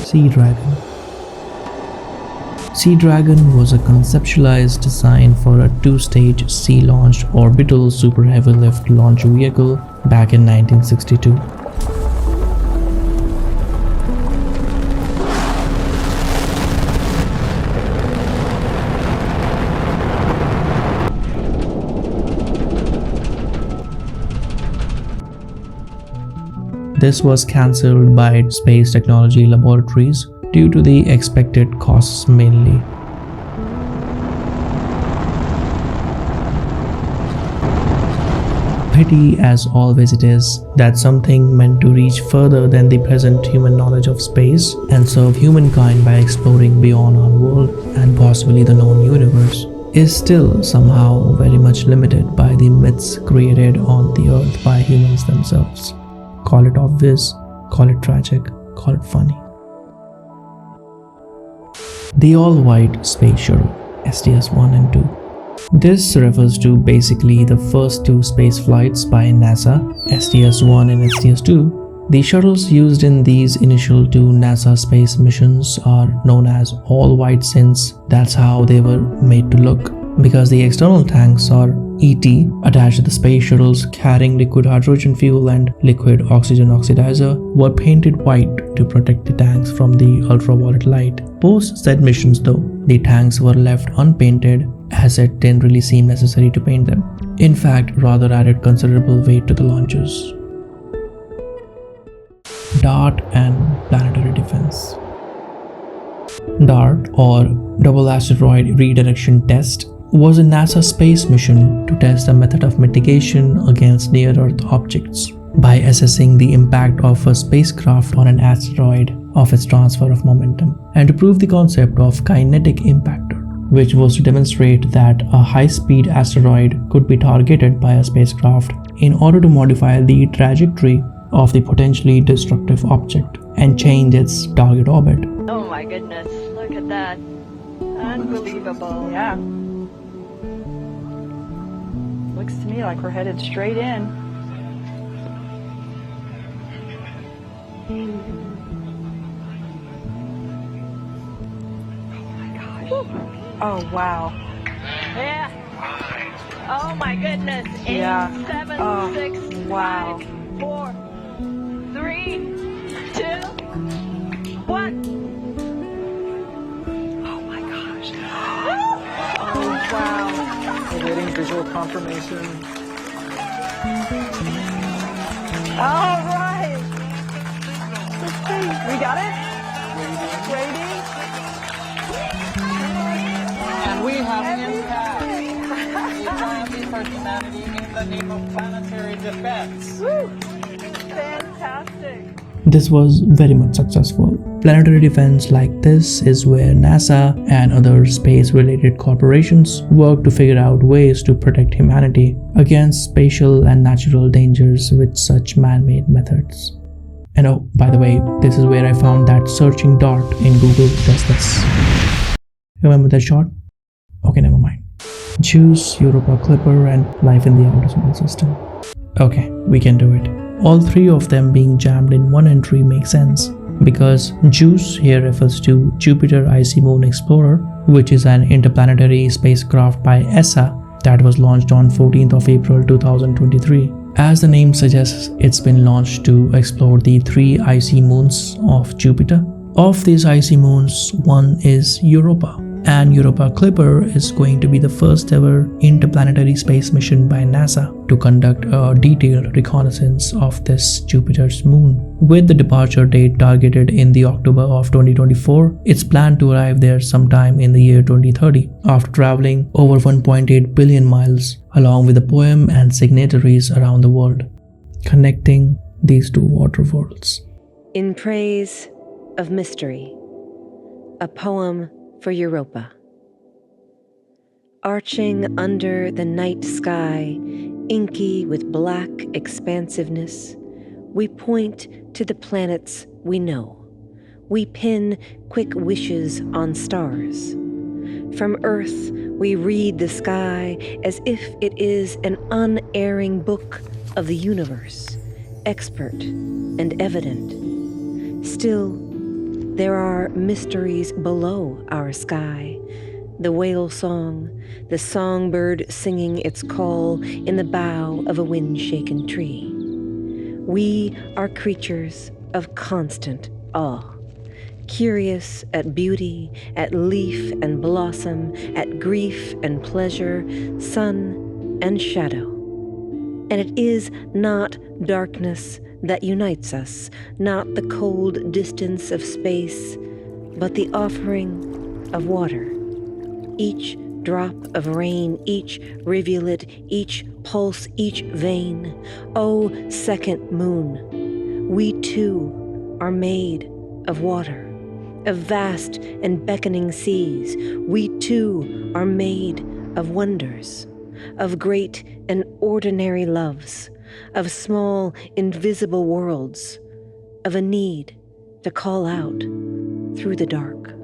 Sea Dragon. Sea Dragon was a conceptualized design for a two-stage sea-launched orbital super heavy lift launch vehicle back in 1962. This was cancelled by Space Technology Laboratories due to the expected costs mainly. Pity as always it is that something meant to reach further than the present human knowledge of space and serve humankind by exploring beyond our world and possibly the known universe is still somehow very much limited by the myths created on the earth by humans themselves. Call it obvious, call it tragic, call it funny. The all-white space shuttle, STS-1 and 2. This refers to basically the first two space flights by NASA, STS-1 and STS-2. The shuttles used in these initial two NASA space missions are known as all-white since that's how they were made to look, because the external tanks are ET attached to the space shuttles carrying liquid hydrogen fuel and liquid oxygen oxidizer were painted white to protect the tanks from the ultraviolet light. Post said missions though, the tanks were left unpainted as it didn't really seem necessary to paint them. In fact, rather added considerable weight to the launches. DART and planetary defense. DART, or Double Asteroid Redirection Test, was a NASA space mission to test a method of mitigation against near-Earth objects by assessing the impact of a spacecraft on an asteroid of its transfer of momentum, and to prove the concept of kinetic impactor, which was to demonstrate that a high-speed asteroid could be targeted by a spacecraft in order to modify the trajectory of the potentially destructive object and change its target orbit. Oh my goodness, look at that. Unbelievable. Yeah. Looks to me like we're headed straight in. Oh my gosh. Oh wow. Yeah. Oh my goodness. Eight, Yeah. 7, 6, wow. 5, 4, 3, 2, 1. Oh my gosh. Oh wow. Awaiting visual confirmation. All right. Let's see. We got it? Waiting. And we have an impact. We have the for humanity in the name of planetary defense. Woo. Fantastic. This was very much successful. Planetary defense like this is where NASA and other space-related corporations work to figure out ways to protect humanity against spatial and natural dangers with such man-made methods. And oh, by the way, this is where I found that searching DART in Google does this. Remember that shot? Okay, never mind. Juice, Europa Clipper, and life in the outer solar system. Okay, we can do it. All three of them being jammed in one entry makes sense, because JUICE here refers to Jupiter Icy Moon Explorer, which is an interplanetary spacecraft by ESA that was launched on 14th of April 2023. As the name suggests, it's been launched to explore the 3 icy moons of Jupiter. Of these icy moons, one is Europa, and Europa Clipper is going to be the first ever interplanetary space mission by NASA to conduct a detailed reconnaissance of this Jupiter's moon. With the departure date targeted in the October of 2024, it's planned to arrive there sometime in the year 2030 after traveling over 1.8 billion miles along with the poem and signatories around the world, connecting these two water worlds. In Praise of Mystery, a poem for Europa. Arching under the night sky, inky with black expansiveness, we point to the planets we know. We pin quick wishes on stars. From Earth, we read the sky as if it is an unerring book of the universe, expert and evident. Still, There are mysteries below our sky. The whale song, the songbird singing its call in the bough of a wind-shaken tree. We are creatures of constant awe, curious at beauty, at leaf and blossom, at grief and pleasure, sun and shadow. And it is not darkness that unites us, not the cold distance of space, but the offering of water. Each drop of rain, each rivulet, each pulse, each vein. O second moon, we too are made of water, of vast and beckoning seas. We too are made of wonders, of great and ordinary loves, of small invisible worlds, of a need to call out through the dark.